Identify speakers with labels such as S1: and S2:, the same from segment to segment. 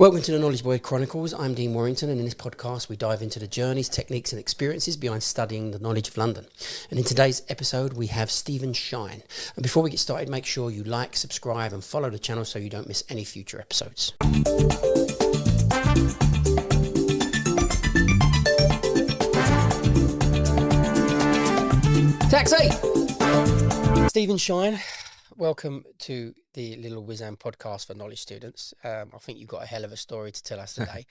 S1: Welcome to the Knowledge Boy Chronicles. I'm Dean Warrington, and in this podcast we dive into the journeys, techniques and experiences behind studying the knowledge of London. And in today's episode we have Stephen Shine. And before we get started, make sure you like, subscribe and follow the channel so you don't miss any future episodes. Taxi! Stephen Shine, welcome to the Little Wizam podcast for knowledge students. I think you've got a hell of a story to tell us today.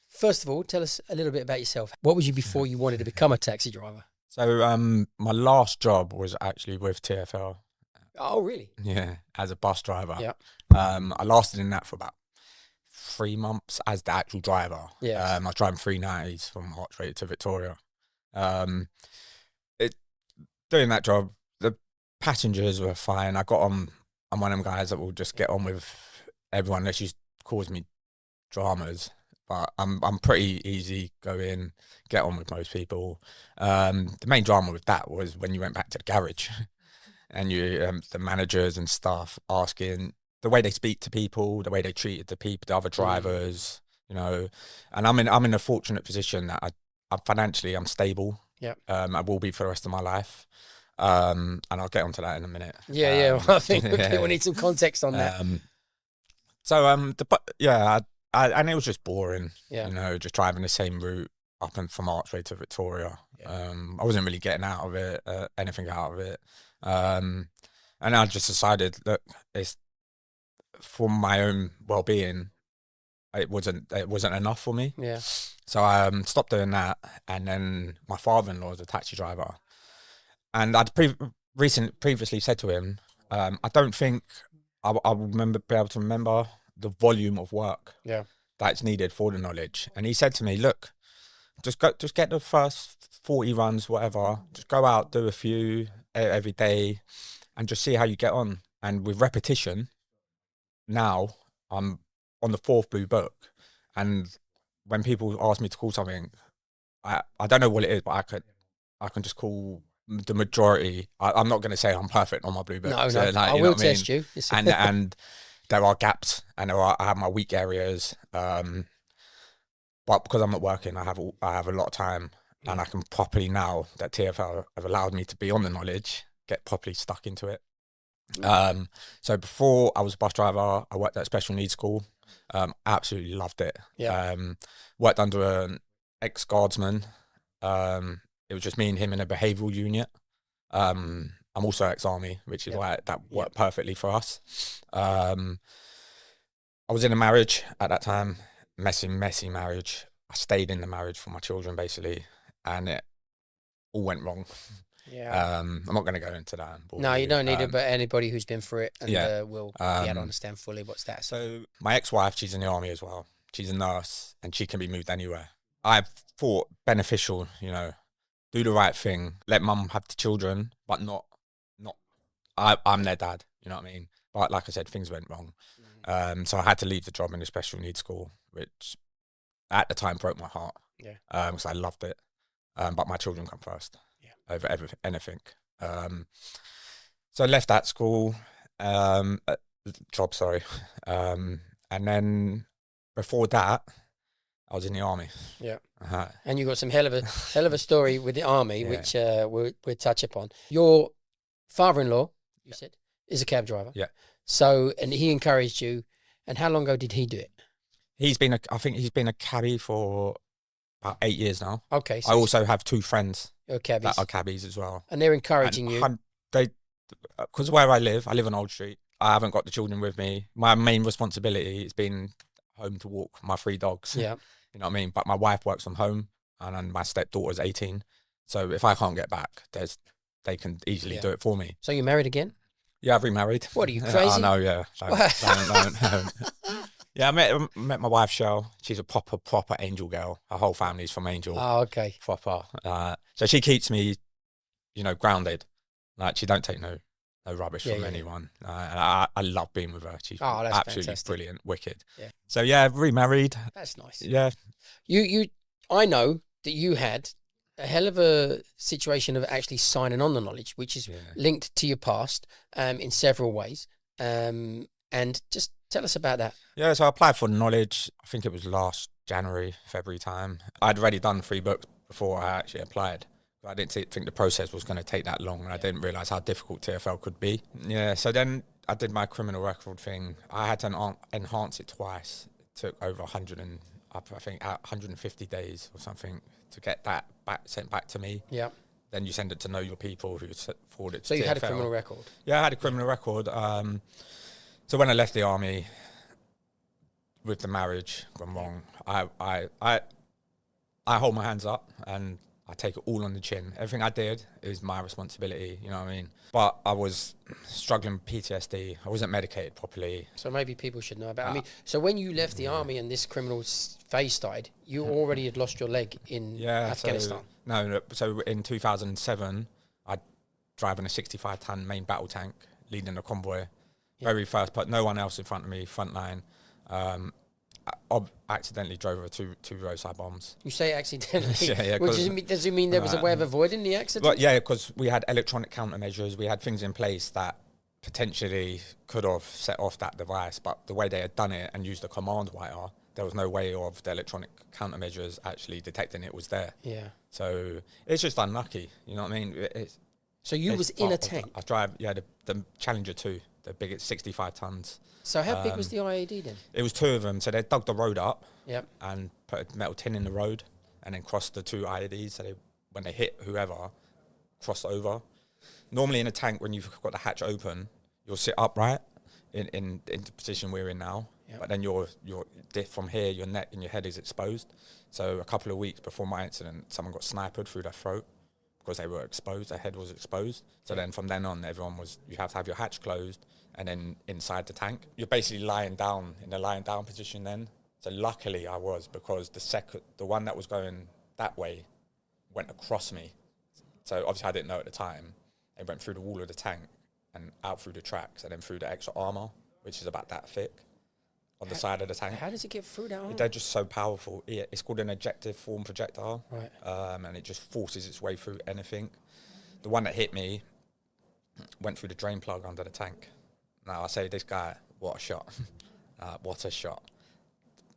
S1: First of all, tell us a little bit about yourself. What was you before you wanted to become a taxi driver?
S2: So my last job was actually with TFL.
S1: Oh, really?
S2: Yeah, as a bus driver.
S1: Yeah.
S2: I lasted in that for about 3 months as the actual driver.
S1: Yeah.
S2: I was driving 390s from Archway to Victoria. Doing that job, the passengers were fine. I got on. I'm one of them guys that will just get on with everyone. That used to cause me dramas, but I'm pretty easy going, get on with most people. The main drama with that was when you went back to the garage, and you the managers and staff asking the way they speak to people, the way they treated the other drivers, you know. And I'm in a fortunate position that I'm financially stable.
S1: Yeah.
S2: I will be for the rest of my life. And I'll get onto that in a minute.
S1: Yeah. Well, I think we need some context on that.
S2: And it was just boring. Yeah. You know, just driving the same route up and from Archway to Victoria. Yeah. I wasn't really getting out of it, anything out of it. And I just decided, look, it's for my own well-being. It wasn't enough for me.
S1: Yeah.
S2: So I stopped doing that, and then my father-in-law was a taxi driver, and I'd previously said to him, I don't think I will be able to remember the volume of work that's needed for the knowledge. And he said to me, look, just get the first 40 runs, whatever. Just go out, do a few every day, and just see how you get on. And with repetition, now I'm on the 4th blue book, and when people ask me to call something, I don't know what it is, but I can just call the majority. I'm not going to say I'm perfect on my blue book.
S1: No,
S2: so, like,
S1: I will test you.
S2: and there are gaps, and I have my weak areas. But because I'm not working, I have a lot of time, and I can properly, now that TFL have allowed me to be on the knowledge, get properly stuck into it. So before I was a bus driver, I worked at a special needs school. Absolutely loved it.
S1: Yeah.
S2: Worked under an ex-guardsman. It was just me and him in a behavioural unit. I'm also ex-army, which is why that worked perfectly for us. I was in a marriage at that time, messy marriage. I stayed in the marriage for my children, basically, and it all went wrong.
S1: Yeah.
S2: I'm not going to go into that.
S1: No, you don't need it, but anybody who's been through it and will be able to understand fully what's that.
S2: So my ex-wife, she's in the army as well. She's a nurse, and she can be moved anywhere. I thought beneficial, you know, do the right thing, let mum have the children, but not. I'm their dad, you know what I mean? But like I said, things went wrong. Mm-hmm. So I had to leave the job in the special needs school, which at the time broke my heart. Yeah. Because I loved it. But my children come first. Over anything. So I left that school, job, sorry. And then before that, I was in the army. Yeah.
S1: And you got some hell of a story with the army, which we'll touch upon. Your father-in-law, you said, is a cab driver.
S2: Yeah.
S1: So, and he encouraged you. And how long ago did he do it?
S2: I think he's been a cabbie for about 8 years now.
S1: Okay. So
S2: I also have 2 friends
S1: cabbies.
S2: that are cabbies as well.
S1: And they're encouraging you?
S2: Because where I live on Old Street. I haven't got the children with me. My main responsibility has been home to walk my 3 dogs.
S1: Yeah.
S2: You know what I mean? But my wife works from home, and then my stepdaughter's 18. So if I can't get back, they can easily do it for me.
S1: So you married again?
S2: Yeah, I've remarried.
S1: What, are you crazy?
S2: I know, yeah. Don't. Yeah, I met my wife, Shell. She's a proper Angel girl. Her whole family's from Angel.
S1: Oh, okay.
S2: Proper. So she keeps me, you know, grounded. Like, she don't take no rubbish from anyone. I love being with her. She's absolutely fantastic. Brilliant, wicked. Yeah. So yeah, remarried.
S1: That's nice.
S2: Yeah.
S1: I know that you had a hell of a situation of actually signing on the knowledge, which is linked to your past in several ways. And just Tell us about that.
S2: Yeah, so I applied for Knowledge. I think it was last January, February time. I'd already done 3 books before I actually applied. I didn't think the process was going to take that long, and I didn't realise how difficult TFL could be. Yeah, so then I did my criminal record thing. I had to enhance it twice. It took over 150 days or something to get that sent back to me.
S1: Yeah.
S2: Then you send it to Know Your People, who forward it to
S1: So you
S2: TFL.
S1: had a criminal record?
S2: Yeah, I had a criminal record. So when I left the army, with the marriage gone wrong, I hold my hands up and I take it all on the chin. Everything I did is my responsibility, you know what I mean? But I was struggling with PTSD. I wasn't medicated properly.
S1: So maybe people should know about it. I mean, so when you left the army and this criminal phase started, you already had lost your leg in Afghanistan.
S2: So in 2007, I'd driving a 65-ton main battle tank, leading a convoy. Very fast, but no one else in front of me, front line. I accidentally drove over two roadside bombs.
S1: You say accidentally?
S2: Yeah.
S1: Which does it mean there was a way of avoiding the accident?
S2: But yeah, because we had electronic countermeasures, we had things in place that potentially could have set off that device, but the way they had done it and used the command wire, there was no way of the electronic countermeasures actually detecting it was there.
S1: Yeah.
S2: So it's just unlucky, you know what I mean?
S1: So you was in a tank?
S2: I drive, the Challenger 2, the biggest 65 tons.
S1: So how big was the IED then?
S2: It was 2 of them. So they dug the road up
S1: and
S2: put a metal tin in the road and then crossed the 2 IEDs. So when they hit whoever, crossed over. Normally in a tank, when you've got the hatch open, you'll sit upright in the position we're in now. But then you're from here, your neck and your head is exposed. So a couple of weeks before my incident, someone got sniped through their throat because they were exposed, their head was exposed. So then from then on, you have to have your hatch closed and then inside the tank. You're basically lying down, in a lying down position then. So luckily I was, because the one that was going that way went across me. So obviously I didn't know at the time. It went through the wall of the tank and out through the tracks and then through the extra armour, which is about that thick on the side of the tank.
S1: How does it get through that armour?
S2: They're just so powerful. It's called an ejective form projectile.
S1: Right.
S2: And it just forces its way through anything. The one that hit me went through the drain plug under the tank. Now I say, this guy, what a shot. What a shot.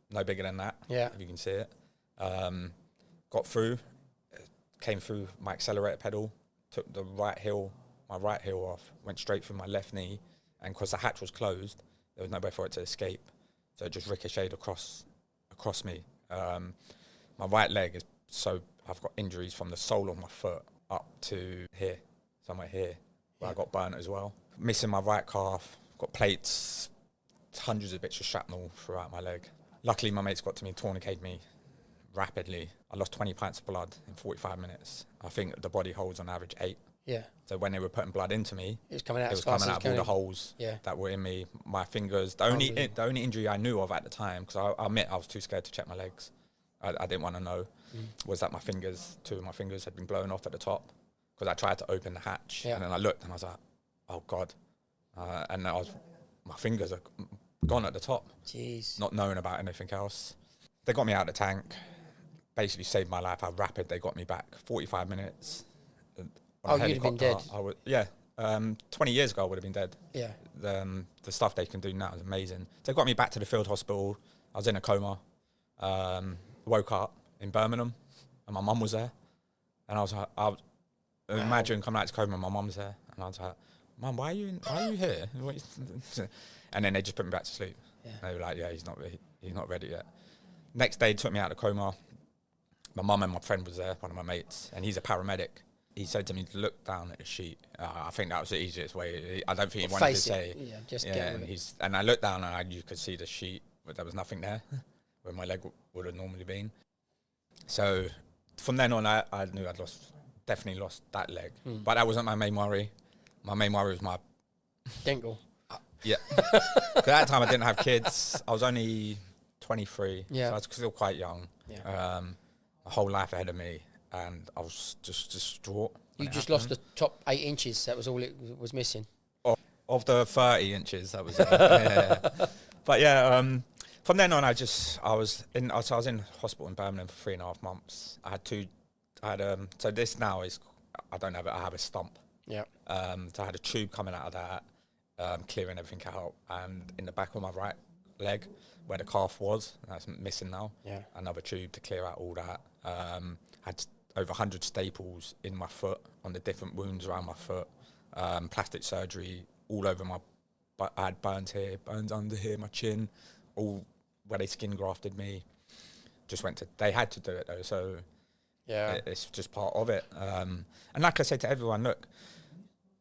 S2: No bigger than that, if you can see it. Got through, came through my accelerator pedal, took my right heel off, went straight through my left knee, and because the hatch was closed, there was no way for it to escape. So it just ricocheted across me. My right leg I've got injuries from the sole of my foot up to here, somewhere here, where I got burnt as well. Missing my right calf, got plates, hundreds of bits of shrapnel throughout my leg. Luckily, my mates got to me and tourniqueted me rapidly. I lost 20 pints of blood in 45 minutes. I think the body holds on average 8. Yeah. So when they were putting blood into me,
S1: it was coming out
S2: of all the holes that were in me. My fingers, the only injury I knew of at the time, because I admit I was too scared to check my legs. I didn't want to know, was that two of my fingers had been blown off at the top, because I tried to open the hatch and then I looked and I was like, oh God. And my fingers are gone at the top. Jeez. Not knowing about anything else. They got me out of the tank, basically saved my life. How rapid they got me back. 45 minutes.
S1: Oh, you'd have been dead.
S2: 20 years ago I would have been dead.
S1: Yeah.
S2: The stuff they can do now is amazing. So they got me back to the field hospital. I was in a coma. Woke up in Birmingham and my mum was there. And I was like, imagine coming out of coma and my mum's there. And I was like, Mum, why are you here? And then they just put me back to sleep. Yeah. They were like, yeah, he's not ready yet. Next day, took me out of coma. My mum and my friend was there, one of my mates, and he's a paramedic. He said to me to look down at the sheet. I think that was the easiest way. I don't think he wanted to say.
S1: Yeah, just get rid of it.
S2: And I looked down and you could see the sheet, but there was nothing there where my leg would have normally been. So from then on, I knew I'd definitely lost that leg. But that wasn't my main worry. My main worry was my...
S1: Dental.
S2: Yeah. At that time, I didn't have kids. I was only 23, so I was still quite young. Yeah. A whole life ahead of me, and I was just distraught.
S1: You just lost the top 8 inches. That was all it was missing.
S2: Of the 30 inches, that was it. Yeah. But yeah, from then on, I was in hospital in Birmingham for 3.5 months. So this now is, I have a stump. Yeah. So I had a tube coming out of that, clearing everything out, and in the back of my right leg, where the calf was, that's missing now.
S1: Yeah.
S2: Another tube to clear out all that. Had over 100 staples in my foot on the different wounds around my foot. Plastic surgery all over my. But I had burns here, burns under here, my chin, all where they skin grafted me. Just went to. They had to do it though, so
S1: Yeah.
S2: it's just part of it. And like I said to everyone, look,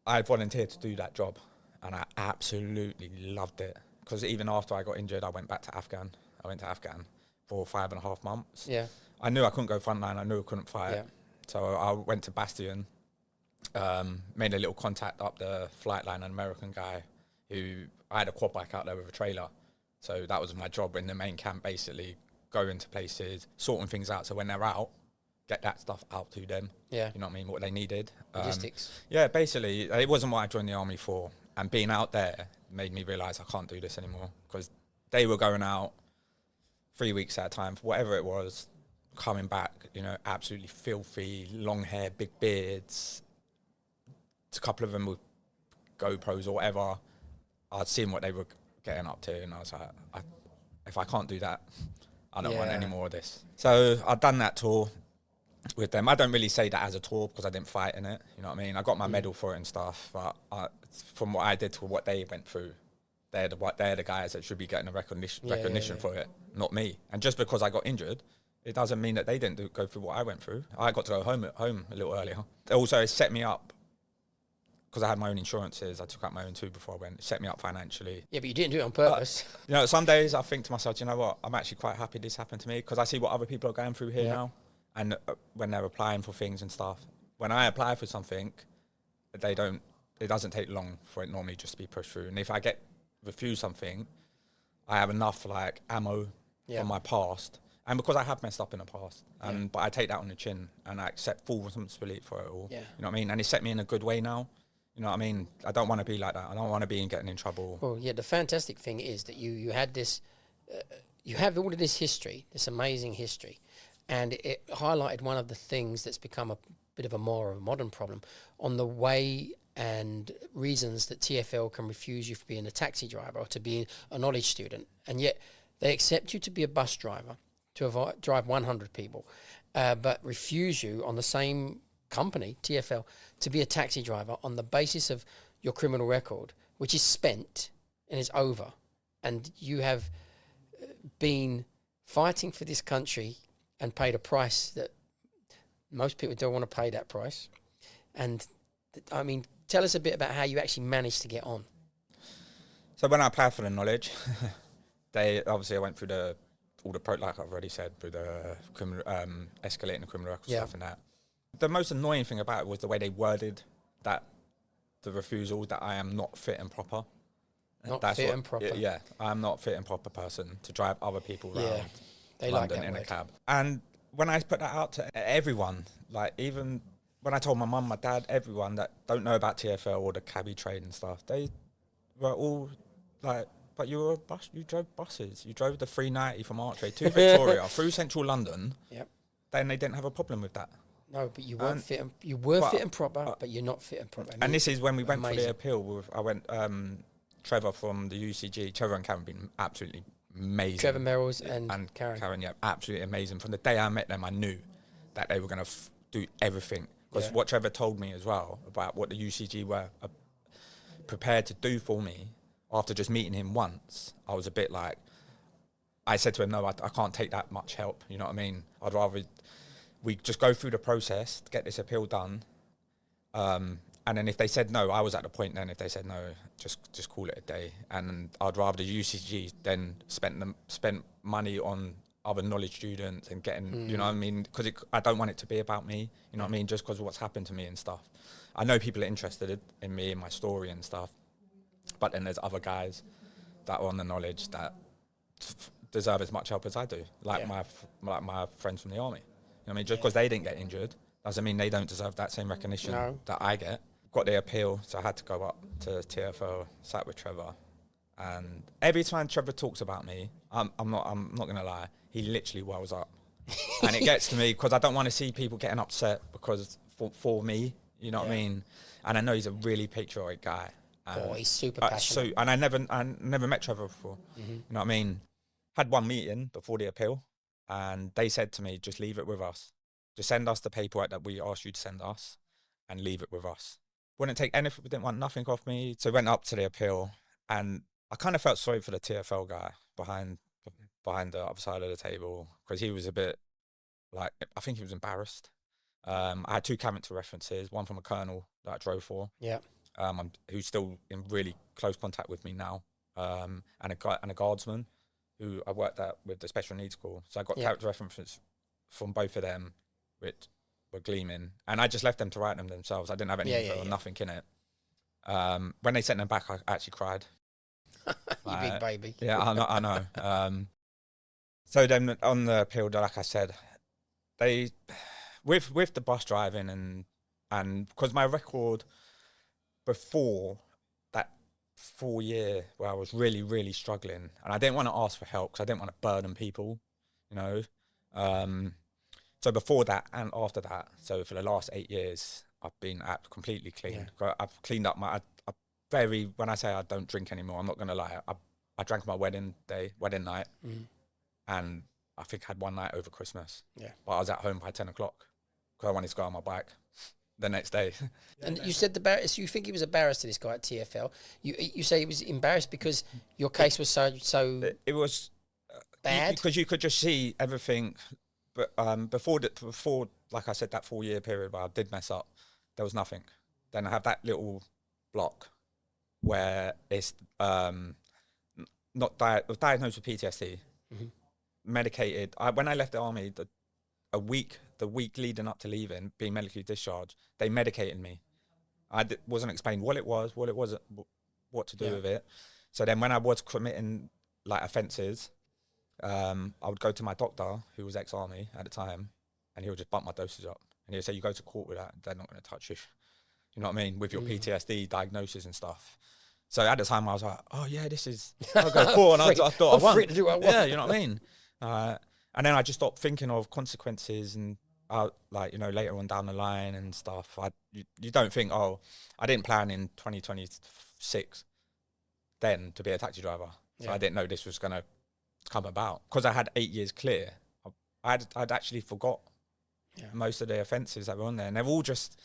S2: I volunteered to do that job, and I absolutely loved it. Because even after I got injured, I went back to Afghan. I went to Afghan for 5.5 months.
S1: Yeah.
S2: I knew I couldn't go frontline. I knew I couldn't fight.
S1: Yeah.
S2: So I went to Bastion, made a little contact up the flight line, an American guy who I had a quad bike out there with a trailer. So that was my job in the main camp, basically going to places, sorting things out. So when they're out, get that stuff out to them.
S1: Yeah.
S2: You know what I mean? What they needed.
S1: Logistics.
S2: Yeah, basically, it wasn't what I joined the army for. And being out there made me realise I can't do this anymore, because they were going out 3 weeks at a time for whatever it was, coming back, you know, absolutely filthy, long hair, big beards. A couple of them with GoPros or whatever. I'd seen what they were getting up to, and I was like, if I can't do that, I don't want any more of this. So I'd done that tour with them. I don't really say that as a tour because I didn't fight in it. You know what I mean? I got my medal for it and stuff, but from what I did to what they went through, they're the guys that should be getting a recognition for it, not me. And just because I got injured, it doesn't mean that they didn't go through what I went through. I got to go home a little earlier. Also, it set me up, because I had my own insurances. I took out my own too before I went. It set me up financially.
S1: Yeah, but you didn't do it on purpose.
S2: You know, some days I think to myself, you know what? I'm actually quite happy this happened to me, because I see what other people are going through here now. And when they're applying for things and stuff, when I apply for something, it doesn't take long for it normally just to be pushed through. And if I get refused something, I have enough like ammo from my past. And because I have messed up in the past, but I take that on the chin and I accept full responsibility for it all. Yeah. You know what I mean? And it set me in a good way now. You know what I mean? I don't want to be like that. I don't want to be getting in trouble.
S1: Well, yeah, the fantastic thing is that you had this, you have all of this history, this amazing history, and it highlighted one of the things that's become a bit of a more of a modern problem on the way and reasons that TFL can refuse you for being a taxi driver or to be a knowledge student, and yet they accept you to be a bus driver, to drive 100 people, but refuse you on the same company, TFL, to be a taxi driver on the basis of your criminal record, which is spent and is over. And you have been fighting for this country and paid a price that most people don't want to pay that price. And I mean, tell us a bit about how you actually managed to get on.
S2: So when I applied for the knowledge, I went through like I've already said, through the criminal, escalating the criminal record stuff and that. The most annoying thing about it was the way they worded that, the refusal, that I am not fit and proper.
S1: Not fit and proper.
S2: Yeah, I'm not fit and proper person to drive other people around
S1: they
S2: London
S1: like that
S2: in
S1: word.
S2: A cab. And when I put that out to everyone, like even when I told my mum, my dad, everyone that don't know about TFL or the cabbie trade and stuff, they were all like, but you drove buses. You drove the 390 from Archway to Victoria through central London. Yep. Then they didn't have a problem with that.
S1: No, but you weren't fit. You were fit and proper, but you're not fit and proper.
S2: And this is when we went for the appeal. I went. Trevor from the UCG. Trevor and Karen have been absolutely amazing.
S1: Trevor Merrills and Karen.
S2: Karen, yeah, absolutely amazing. From the day I met them, I knew that they were going to do everything. Because what Trevor told me as well about what the UCG were prepared to do for me, after just meeting him once, I was a bit like, I said to him, no, I can't take that much help. You know what I mean? I'd rather we just go through the process to get this appeal done. And then if they said no, I was at the point then, if they said no, just call it a day. And I'd rather the UCG then spent money on other knowledge students and getting, you know what I mean? Because I don't want it to be about me, you know what I mean? Just because of what's happened to me and stuff. I know people are interested in me and my story and stuff. But then there's other guys that are on the knowledge that deserve as much help as I do. Like my friends from the army. You know what I mean? Just because they didn't get injured doesn't mean they don't deserve that same recognition that I get. Got the appeal, so I had to go up to TFL, sat with Trevor, and every time Trevor talks about me, I'm not gonna lie, he literally wells up, and it gets to me because I don't want to see people getting upset because for me, you know what I mean. And I know he's a really patriotic guy,
S1: Oh, he's super
S2: So,
S1: passionate.
S2: and I never met Trevor before.
S1: Mm-hmm.
S2: You know what I mean? Had one meeting before the appeal, and they said to me, just leave it with us. Just send us the paperwork that we asked you to send us, and leave it with us. Wouldn't take anything, didn't want nothing off me. So went up to the appeal, and I kind of felt sorry for the TFL guy behind the other side of the table, because he was a bit like, I think he was embarrassed. I had two character references, one from a colonel that I drove for,
S1: Yeah.
S2: who's still in really close contact with me now, and a guardsman who I worked at with the special needs school. So I got character references from both of them, which were gleaming, and I just left them to write them themselves. I didn't have any info or nothing in it. When they sent them back, I actually cried.
S1: You big baby.
S2: Yeah, I know. So then on the appeal, like I said, they with the bus driving and because my record before that 4 year where I was really, really struggling, and I didn't want to ask for help because I didn't want to burden people, you know. So before that and after that, so for the last 8 years, I've been completely clean. Yeah. I've cleaned up when I say I don't drink anymore, I'm not going to lie. I drank my wedding night, and I think I had one night over Christmas. Yeah. But I was at home by 10 o'clock because I wanted to go on my bike the next day.
S1: And you said you think he was embarrassed to this guy at TFL. You say he was embarrassed because your case was so
S2: it was
S1: bad?
S2: Because you could just see everything. But before, like I said, that 4 year period where I did mess up, there was nothing. Then I have that little block where it's was diagnosed with PTSD, medicated. When I left the army, the week leading up to leaving, being medically discharged, they medicated me. Wasn't explained what it was, what to do with it. So then when I was committing like offences, I would go to my doctor, who was ex-army at the time, and he would just bump my dosage up. And he would say, you go to court with that, they're not going to touch you. You know what I mean? With your PTSD diagnosis and stuff. So at the time, I was like, oh yeah, I'll go to court. And I thought I won.
S1: Free to do what I want.
S2: Yeah, you know what I mean? And then I just stopped thinking of consequences and later on down the line and stuff. You don't think, oh, I didn't plan in 2026 then to be a taxi driver. So I didn't know this was going to come about. Because I had 8 years clear, I'd actually forgot most of the offences that were on there. And they've all just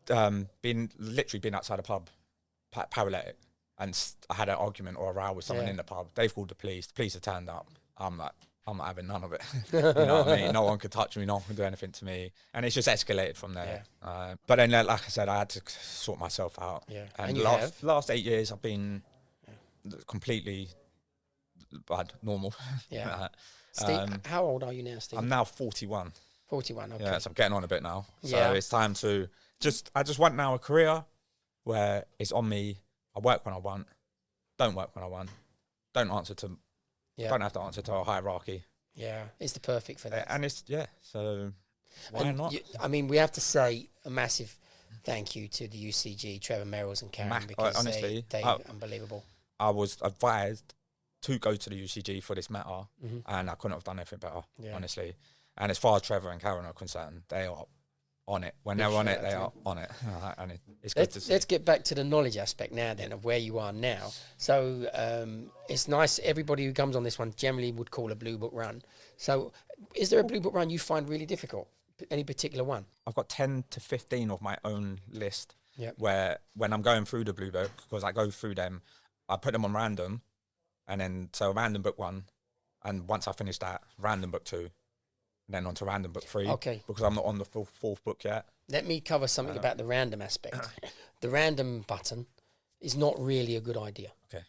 S2: been outside a pub, paralytic. And I had an argument or a row with someone in the pub. They've called the police. The police have turned up. I'm not having none of it. You know what I mean? No one could touch me. No one could do anything to me. And it's just escalated from there. Yeah. But then, like I said, I had to sort myself out. Yeah. And last 8 years, I've been completely normal.
S1: Yeah. Steve, how old are you now, Steve?
S2: I'm now 41.
S1: 41, okay.
S2: Yeah, so I'm getting on a bit now. So it's time to I just want now a career where it's on me. I work when I want, don't work when I want, don't have to answer to a hierarchy.
S1: Yeah, it's the perfect for that.
S2: And so why not?
S1: We have to say a massive thank you to the UCG, Trevor Merrills and Karen, because honestly, they're unbelievable.
S2: I was advised to go to the UCG for this matter, and I couldn't have done anything better, honestly. And as far as Trevor and Karen are concerned, they are on it. When they're on it, they are on it. And it's good to see.
S1: Let's get back to the knowledge aspect now then of where you are now. So it's nice. Everybody who comes on this one generally would call a blue book run. So is there a blue book run you find really difficult? Any particular one?
S2: I've got 10 to 15 of my own list where when I'm going through the blue book, because I go through them, I put them on random, and then so random book 1, and once I finish that, random book 2. Then on to random book 3, because I'm not on the fourth book yet.
S1: Let me cover something about the random aspect. The random button is not really a good idea.
S2: Okay.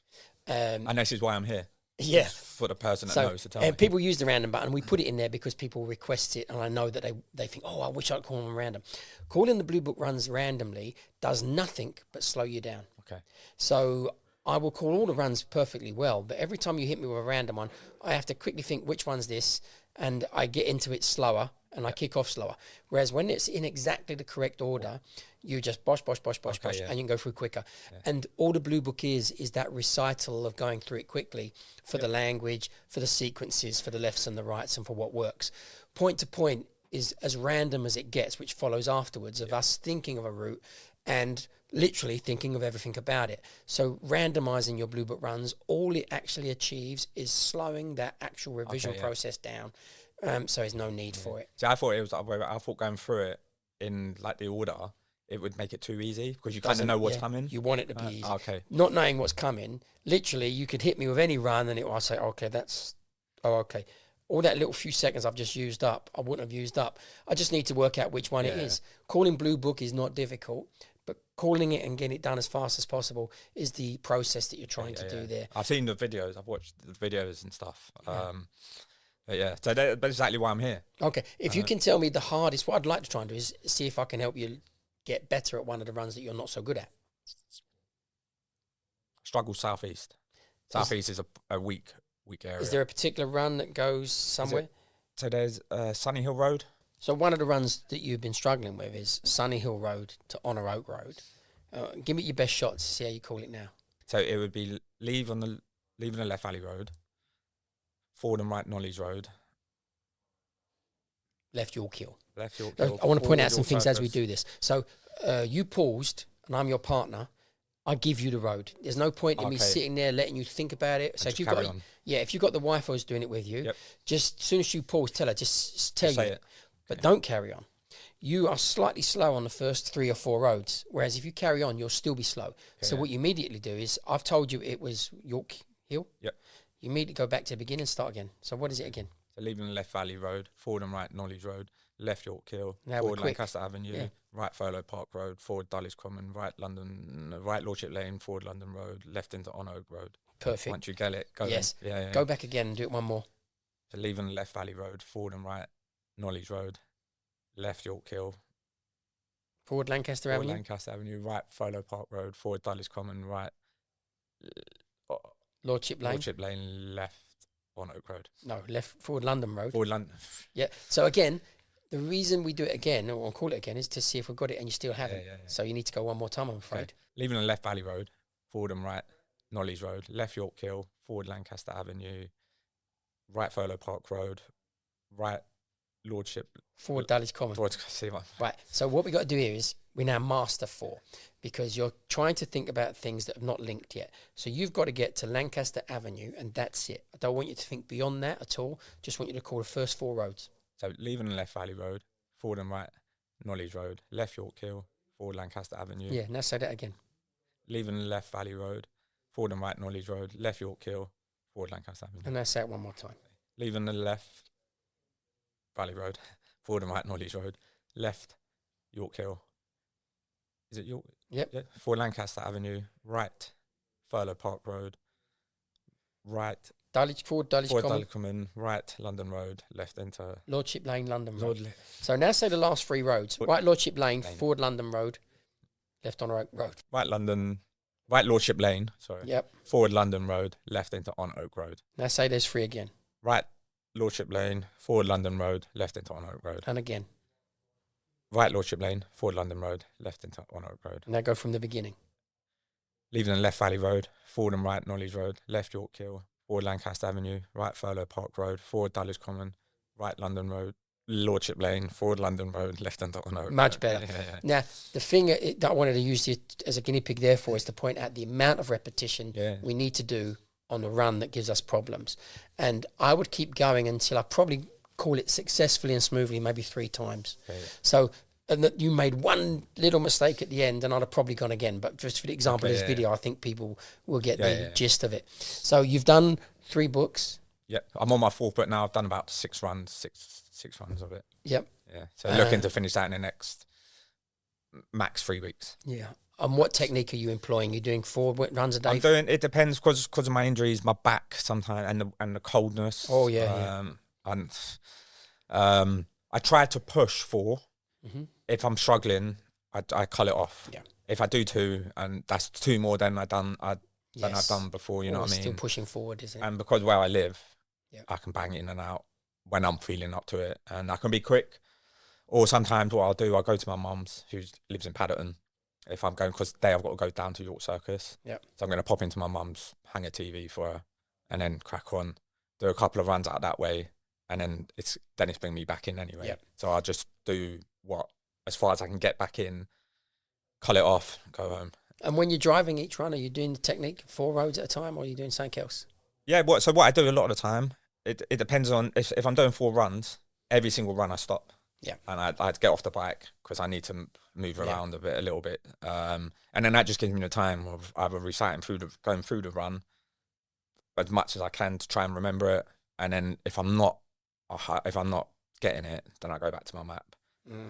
S2: And this is why I'm here.
S1: Yeah.
S2: For the person that knows to tell me.
S1: People use the random button. We put it in there because people request it, and I know that they think, oh, I wish I'd call them random. Calling the blue book runs randomly does nothing but slow you down.
S2: Okay.
S1: So I will call all the runs perfectly well, but every time you hit me with a random one, I have to quickly think which one's this, and I get into it slower, and I kick off slower. Whereas when it's in exactly the correct order, you just bosh, and you can go through quicker. Yeah. And all the blue book is that recital of going through it quickly for the language, for the sequences, for the lefts and the rights, and for what works. Point to point is as random as it gets, which follows afterwards of us thinking of a route and literally thinking of everything about it. So randomizing your Blue Book runs, all it actually achieves is slowing that actual revision process down. So there's no need for it.
S2: See, I thought it was the other way around. I thought going through it in like the order, it would make it too easy because you kind of know what's coming.
S1: You want it to be easy.
S2: Okay.
S1: Not knowing what's coming, literally, you could hit me with any run and I'll say, okay, okay. All that little few seconds I've just used up, I wouldn't have used up. I just need to work out which one it is. Calling Blue Book is not difficult, but calling it and getting it done as fast as possible is the process that you're trying to do there.
S2: I've seen the videos. I've watched the videos and stuff. But so that's exactly why I'm here.
S1: Okay. If you can tell me the hardest, what I'd like to try and do is see if I can help you get better at one of the runs that you're not so good at.
S2: Struggle Southeast. Southeast is a weak area.
S1: Is there a particular run that goes somewhere?
S2: So there's Sunny Hill Road.
S1: So one of the runs that you've been struggling with is Sunny Hill Road to Honor Oak Road. Give me your best shot to see how you call it now.
S2: So it would be leaving the left Valley Road, forward and right Knowledge Road.
S1: Left York Hill.
S2: Left York Hill.
S1: I want to point out some things as we do this. So you paused, and I'm your partner. I give you the road. There's no point in me sitting there letting you think about it. So if you've got, if you've got the wife who's doing it with you, just as soon as you pause, tell her, just tell you,
S2: it.
S1: But don't carry on. You are slightly slow on the first 3 or 4 roads, whereas if you carry on, you'll still be slow. So what you immediately do is, I've told you it was York Hill.
S2: Yep.
S1: You immediately go back to the beginning and start again. So what is it again?
S2: So leaving the left Valley Road, forward and right Knowledge Road, left York Hill, forward Lancaster Avenue, right Furlough Park Road, forward Dulwich Common, right Lordship Lane, forward London Road, left into On Oak Road.
S1: Perfect.
S2: Once you get it, go.
S1: Yes. Go back again and do it one more.
S2: So leaving the left Valley Road, forward and right Knowledge Road, left York Hill,
S1: forward Lancaster Avenue.
S2: Lancaster Avenue, right Furlough Park Road, forward Dulwich Common, right
S1: Lordship Lane.
S2: Lordship Lane, left On Oak Road.
S1: No, left forward London Road.
S2: Forward London.
S1: Yeah. So again, the reason we do it again, or I'll call it again, is to see if we've got it and you still haven't. So you need to go one more time, I'm afraid.
S2: Okay. Leaving the left Valley Road, forward and right Knowledge Road, left York Hill, forward Lancaster Avenue, right Furlough Park Road, right Lordship.
S1: Forward Dulwich Common. Right. So what we got to do here is we now master 4, because you're trying to think about things that have not linked yet. So you've got to get to Lancaster Avenue, and that's it. I don't want you to think beyond that at all. Just want you to call the first 4 roads.
S2: So leaving the left Valley Road, forward and right Knowledge Road, left York Hill, forward Lancaster Avenue.
S1: Yeah, now say that again.
S2: Leaving the left Valley Road, forward and right Knowledge Road, left York Hill, forward Lancaster Avenue.
S1: And now say it one more time.
S2: Leaving the left Valley Road, forward and right Knowledge Road, left York Hill. Is it York?
S1: Yep.
S2: Yeah. Forward Lancaster Avenue, right Furlough Park Road, right
S1: Forward Dulwich
S2: Common, right London Road, left into
S1: Lordship Lane, London Road. So now say the last 3 roads. Right Lordship Lane, forward London Road, left on Oak Road.
S2: Right Lordship Lane, sorry.
S1: Yep.
S2: Forward London Road, left into On Oak Road.
S1: Now say there's 3 again.
S2: Right Lordship Lane, forward London Road, left into On Oak Road.
S1: And again.
S2: Right Lordship Lane, forward London Road, left into On Oak Road.
S1: Now go from the beginning.
S2: Leaving the left Valley Road, forward and right Knowledge Road, left York Hill, forward Lancaster Avenue, right Furlough Park Road, forward Dulwich Common, right London Road, Lordship Lane, forward London Road, left into On Oak Road.
S1: Much better. Now, the thing that I wanted to use you as a guinea pig there for is to point out the amount of repetition we need to do on the run that gives us problems. And I would keep going until I probably call it successfully and smoothly maybe 3 times. So, and that you made one little mistake at the end and I'd have probably gone again. But just for the example of this video, I think people will get the gist of it. So you've done 3 books.
S2: Yep. I'm on my 4th book now. I've done about 6 runs, six runs of it.
S1: Yep.
S2: Yeah. So looking to finish that in the next max 3 weeks.
S1: Yeah. And what technique are you employing? You're doing 4 runs a day?
S2: It depends because of my injuries, my back sometimes, and the coldness.
S1: Oh, yeah.
S2: And I try to push 4. Mm-hmm. If I'm struggling, I cull it off. Yeah. If I do 2, and that's 2 more than I've done before, you know what I mean?
S1: Still pushing forward, isn't it?
S2: And because where I live, I can bang it in and out when I'm feeling up to it, and I can be quick. Or sometimes what I'll do, I'll go to my mum's, who lives in Paddington. If I'm going, because today I've got to go down to York Circus. Yeah. So I'm going to pop into my mum's, hang a TV for her, and then crack on, do a couple of runs out that way, and then it's bringing me back in anyway. Yep. So I'll just do as far as I can get back in, cull it off, go home.
S1: And when you're driving each run, are you doing the technique 4 roads at a time, or are you doing something else?
S2: Yeah, what I do a lot of the time, it depends on if I'm doing 4 runs, every single run I stop.
S1: Yeah.
S2: And I'd get off the bike because I need to move around a little bit. And then that just gives me the time of either going through the run as much as I can to try and remember it. And then if I'm not getting it, then I go back to my map,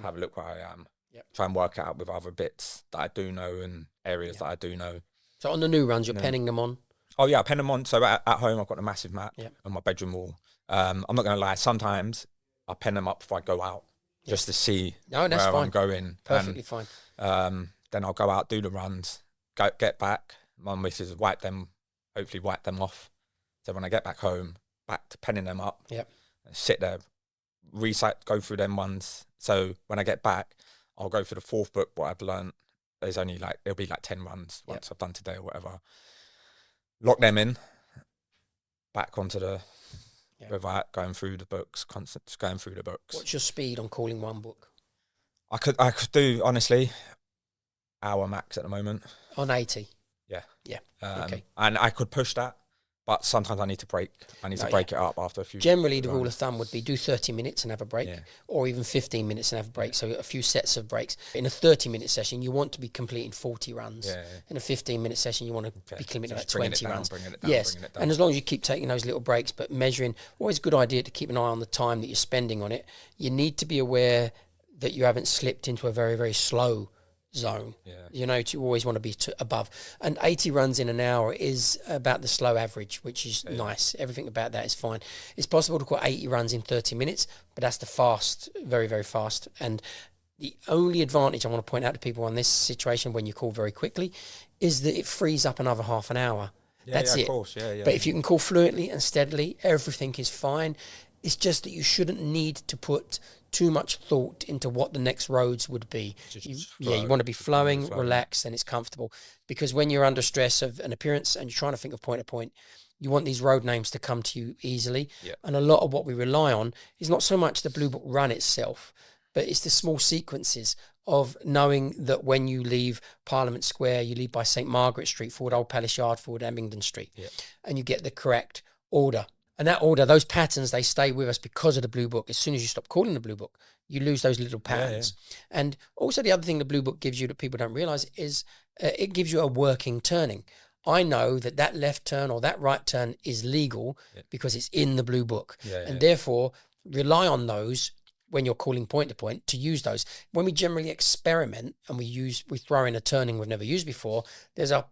S2: have a look where I am, try and work it out with other bits that I do know and areas that I do know.
S1: So on the new runs, you're penning them on?
S2: Oh yeah, I pen them on. So at home, I've got a massive map on my bedroom wall. I'm not going to lie. Sometimes I pen them up before I go out just to see where I'm going.
S1: Perfectly fine.
S2: Then I'll go out, do the runs, get back. My missus hopefully wipe them off. So when I get back home, back to penning them up.
S1: Yep.
S2: Sit there, go through them ones. So when I get back, I'll go for the 4th book, what I've learned. There'll be like 10 runs once I've done today or whatever. Lock them in, back onto the without going through the books, just going through the books.
S1: What's your speed on calling one book?
S2: I could do, honestly, hour max at the moment.
S1: On 80?
S2: Yeah.
S1: Yeah,
S2: okay. And I could push that, but sometimes I need to break. I need to break it up after a few.
S1: Generally, the rule of thumb would be do 30 minutes and have a break, or even 15 minutes and have a break, so a few sets of breaks. In a 30-minute session, you want to be completing 40 runs. In a 15-minute session, you want to be completing like 20 runs. Yes, and as long as you keep taking those little breaks, but measuring, always a good idea to keep an eye on the time that you're spending on it. You need to be aware that you haven't slipped into a very, very slow zone. You always want to be above, and 80 runs in an hour is about the slow average, which is nice. Everything about that is fine. It's possible to call 80 runs in 30 minutes, but that's the fast, very, very fast. And the only advantage I want to point out to people on this situation when you call very quickly is that it frees up another half an hour. That's it. Of course. But if you can call fluently and steadily, everything is fine. It's just that you shouldn't need to put too much thought into what the next roads would be. You want to be flowing, relaxed, and it's comfortable. Because when you're under stress of an appearance and you're trying to think of point to point, you want these road names to come to you easily. And a lot of what we rely on is not so much the Blue Book run itself, but it's the small sequences of knowing that when you leave Parliament Square, you leave by St. Margaret Street, forward Old Palace Yard, forward Abingdon Street, and you get the correct order. And that order, those patterns, they stay with us because of the Blue Book. As soon as you stop calling the Blue Book, you lose those little patterns. And also the other thing the Blue Book gives you that people don't realise is it gives you a working turning. I know that left turn or that right turn is legal because it's in the Blue Book. And therefore, rely on those when you're calling point to point to use those. When we generally experiment and we throw in a turning we've never used before, there's a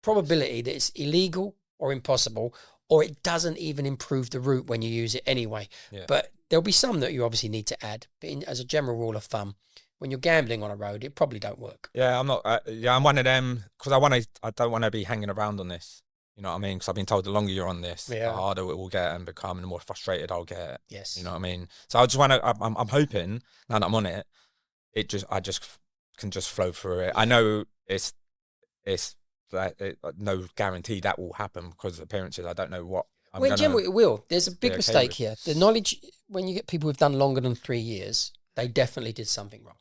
S1: probability that it's illegal or impossible, or it doesn't even improve the route when you use it anyway. But there'll be some that you obviously need to add. But as a general rule of thumb, when you're gambling on a road, it probably don't work.
S2: Yeah, I'm not. I'm one of them because I don't want to be hanging around on this. You know what I mean? Because I've been told the longer you're on this, the harder it will get and become, and the more frustrated I'll get.
S1: Yes.
S2: You know what I mean? So I just want to. I'm hoping now that I'm on it, I just can just flow through it. I know it's no guarantee that will happen because of appearances. I don't know what.
S1: In general, it will. There's a big mistake here. The knowledge, when you get people who've done longer than 3 years, they definitely did something wrong.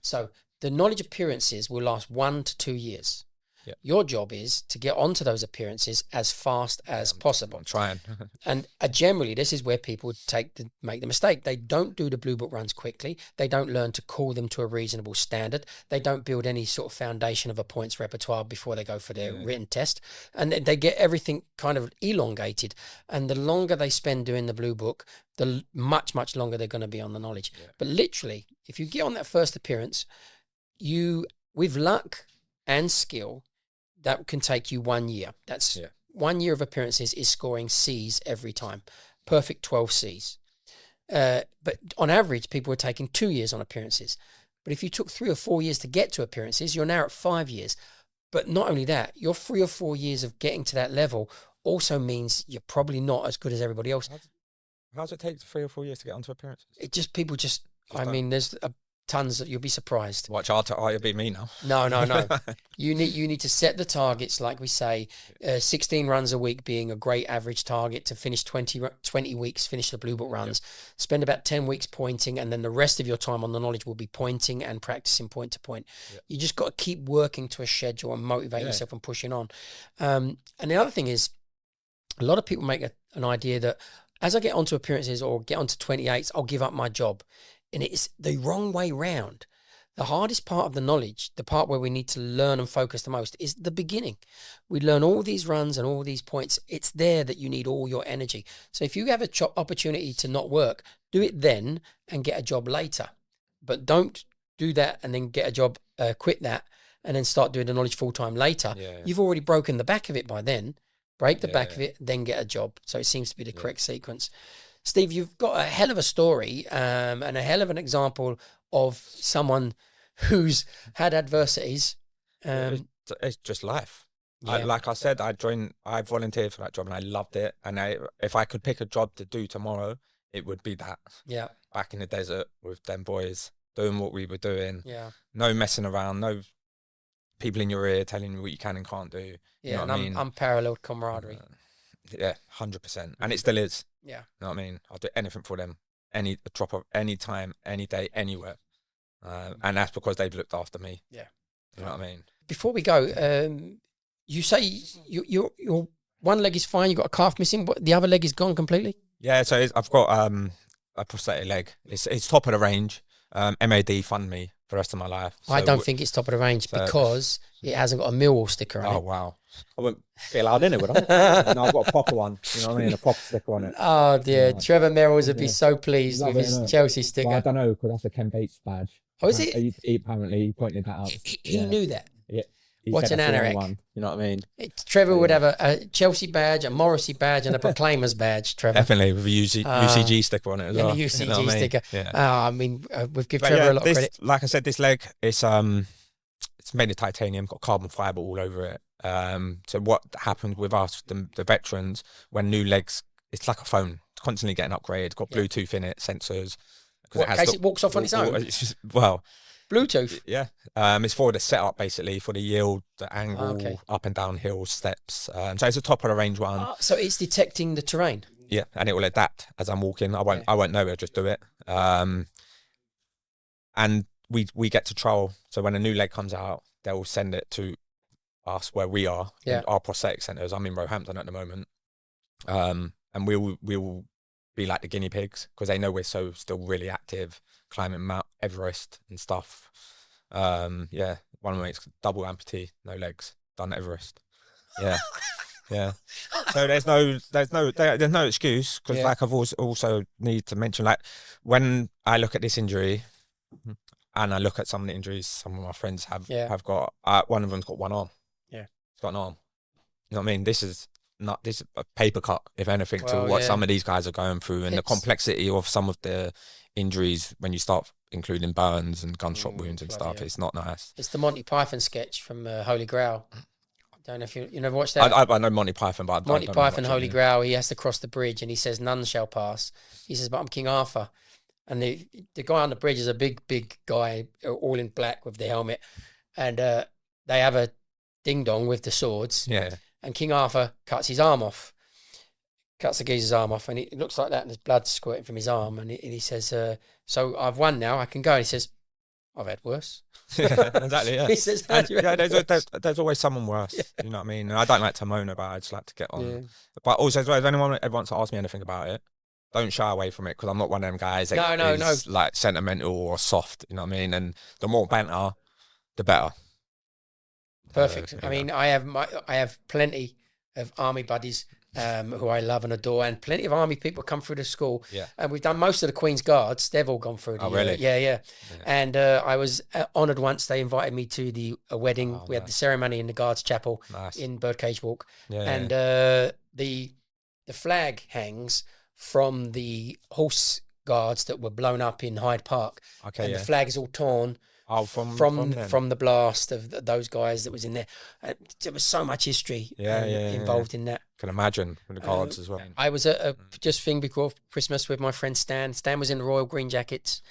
S1: So the knowledge appearances will last 1 to 2 years. Your job is to get onto those appearances as fast as possible.
S2: I'm trying.
S1: And generally, this is where people make the mistake. They don't do the Blue Book runs quickly. They don't learn to call them to a reasonable standard. They don't build any sort of foundation of a points repertoire before they go for their written test. And they get everything kind of elongated. And the longer they spend doing the Blue Book, the much, much longer they're going to be on the knowledge. But literally, if you get on that first appearance, with luck and skill, that can take you 1 year. That's 1 year of appearances is scoring C's every time. Perfect 12 C's. But on average, people are taking 2 years on appearances. But if you took 3 or 4 years to get to appearances, you're now at 5 years. But not only that, your 3 or 4 years of getting to that level also means you're probably not as good as everybody else.
S2: How does it take 3 or 4 years to get onto appearances?
S1: There's tons. You'll be surprised.
S2: Watch out, you'll be me now.
S1: No. You need to set the targets, like we say, 16 runs a week being a great average target to finish 20 weeks, finish the Blue Book runs, spend about 10 weeks pointing, and then the rest of your time on the knowledge will be pointing and practicing point to point. You just got to keep working to a schedule and motivate yourself and pushing on. And the other thing is, a lot of people make an idea that as I get onto appearances or get onto 28s, I'll give up my job. And it's the wrong way round. The hardest part of the knowledge, the part where we need to learn and focus the most, is the beginning. We learn all these runs and all these points. It's there that you need all your energy. So if you have an opportunity to not work, do it then and get a job later. But don't do that and then get a job, quit that, and then start doing the knowledge full-time later. You've already broken the back of it by then. Break the back of it, then get a job. So it seems to be the correct sequence. Steve, you've got a hell of a story and a hell of an example of someone who's had adversities.
S2: It's just life. Like I said, I volunteered for that job and I loved it. And if I could pick a job to do tomorrow, it would be that.
S1: Yeah.
S2: Back in the desert with them boys, doing what we were doing.
S1: Yeah.
S2: No messing around, no people in your ear telling you what you can and can't do.
S1: Yeah,
S2: you know
S1: and
S2: what I mean?
S1: unparalleled camaraderie.
S2: 100%. And it still is.
S1: Yeah.
S2: You know what I mean? I'll do anything for them. A drop of any time, any day, anywhere. And that's because they've looked after me.
S1: Yeah.
S2: You know what I mean?
S1: Before we go, you say your one leg is fine, you got a calf missing, but the other leg is gone completely?
S2: Yeah, so I've got a prosthetic leg. It's top of the range. MAD fund me for the rest of my life. So
S1: I don't think it's top of the range because it hasn't got a Millwall sticker on it.
S2: Oh, wow. I wouldn't be allowed in it, would I? No, I've got a proper one. You know what I mean? A proper sticker on it.
S1: Oh, dear. Yeah. Trevor Merrills would be so pleased with his Chelsea sticker.
S3: Well, I don't know, because that's a Ken Bates badge.
S1: Oh, is it?
S3: He apparently pointed that out.
S1: He knew that.
S3: Yeah.
S1: What's an anorak?
S3: You know what I mean?
S1: Trevor would have a Chelsea badge, a Morrissey badge, and a Proclaimers badge, Trevor.
S2: Definitely, with a UCG sticker on it as well.
S1: And a UCG
S2: you know
S1: sticker.
S2: Yeah.
S1: We've given Trevor a lot of credit.
S2: Like I said, this leg, it's made of titanium, got carbon fibre all over it. So what happened with us, the veterans, when new legs, it's like a phone, constantly getting upgraded, got Bluetooth in it, sensors.
S1: In case it walks off on its own?
S2: It's just, well...
S1: Bluetooth?
S2: Yeah. It's for the setup, basically, for the yield, the angle, up and down hill steps. So it's a top of the range one.
S1: So it's detecting the terrain?
S2: Yeah, and it will adapt as I'm walking. I won't know, it'll just do it. And we get to trial. So when a new leg comes out, they'll send it to us where we are, in our prosthetic centres. I'm in Roehampton at the moment. And we'll be like the guinea pigs, because they know we're still really active, climbing Mount Everest and stuff. One of my mates, double amputee, no legs, done Everest. Yeah. So there's no excuse, because like I've also need to mention, like when I look at this injury and I look at some of the injuries some of my friends have got, one of them's got one arm. Yeah, it's got an arm. You know what I mean? This is a paper cut, if anything, to what some of these guys are going through, and the complexity of some of the injuries when you start including burns and gunshot wounds and stuff. It's not nice.
S1: It's the Monty Python sketch from Holy Grail. I don't know if you never watched that.
S2: I know Monty Python, but
S1: Monty Python, Holy Grail. He has to cross the bridge, and he says, "None shall pass." He says, "But I'm King Arthur," and the guy on the bridge is a big guy, all in black with the helmet, and they have a ding dong with the swords.
S2: Yeah.
S1: And King Arthur cuts his arm off, cuts the geezer's arm off, and it looks like that, and there's blood squirting from his arm. And he says, "So I've won now, I can go." And he says, "I've had worse."
S2: Yeah, exactly. Yeah.
S1: He says,
S2: there's always someone worse. Yeah. You know what I mean? And I don't like to moan about it. I just like to get on. Yeah. But also, as well, if anyone ever wants to ask me anything about it, don't shy away from it, because I'm not one of them guys that is like sentimental or soft. You know what I mean? And the more banter, the better.
S1: Perfect. I mean, I have plenty of army buddies who I love and adore, and plenty of army people come through the school.
S2: Yeah.
S1: And we've done most of the Queen's Guards. They've all gone through.
S2: Really?
S1: Yeah. And I was honoured once. They invited me to a wedding. We had the ceremony in the Guards Chapel in Birdcage Walk. Yeah. And the flag hangs from the horse guards that were blown up in Hyde Park. Okay. And the flag is all torn
S2: Oh, from them.
S1: from the blast of those guys that was in there. There was so much history involved in that.
S2: Can imagine with the cards as well.
S1: I was at a just thing before Christmas with my friend Stan. Stan was in the Royal Green Jackets.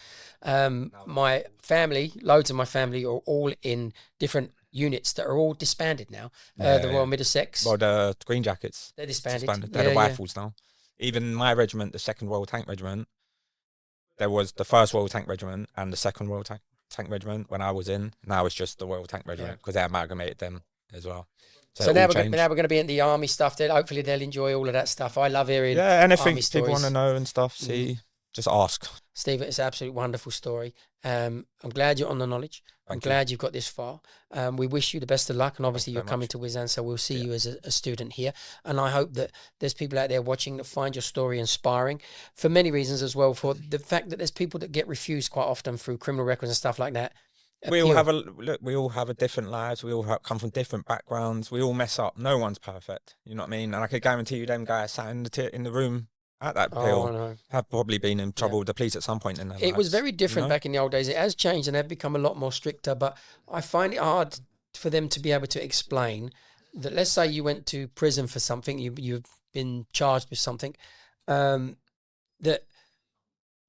S1: My family, loads of my family, are all in different units that are all disbanded now. The Royal Middlesex.
S2: Well, the Green Jackets.
S1: They're disbanded.
S2: They're the rifles now. Even my regiment, the 2nd Royal Tank Regiment, there was the 1st Royal Tank Regiment and the 2nd Royal Tank Regiment when I was in. Now it's just the Royal Tank Regiment because they amalgamated them as well.
S1: So now we're going to be in the army stuff. Hopefully they'll enjoy all of that stuff. I love hearing
S2: anything
S1: army stories.
S2: People want to know and stuff. See, just ask.
S1: Steve, it's an absolutely wonderful story. I'm glad you're on the Knowledge. I'm glad you've got this far. We wish you the best of luck, and obviously you're coming to Wizan, so we'll see you as a student here. And I hope that there's people out there watching that find your story inspiring for many reasons as well. For the fact that there's people that get refused quite often through criminal records and stuff like that.
S2: We all have a different lives. We all come from different backgrounds. We all mess up. No one's perfect. You know what I mean? And I could guarantee you, them guys sat in the room at that pill have probably been in trouble with the police at some point in their lives.
S1: It was very different back in the old days. It has changed and they've become a lot more stricter. But I find it hard for them to be able to explain that. Let's say you went to prison for something. You've been charged with something. That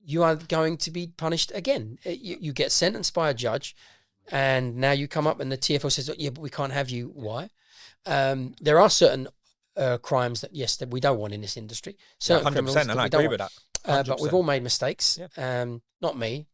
S1: you are going to be punished again. You get sentenced by a judge, and now you come up and the TFL says, "Yeah, but we can't have you." Why? There are certain crimes that we don't want in this industry. Certain
S2: 100%, and I agree with that.
S1: But we've all made mistakes. Not me.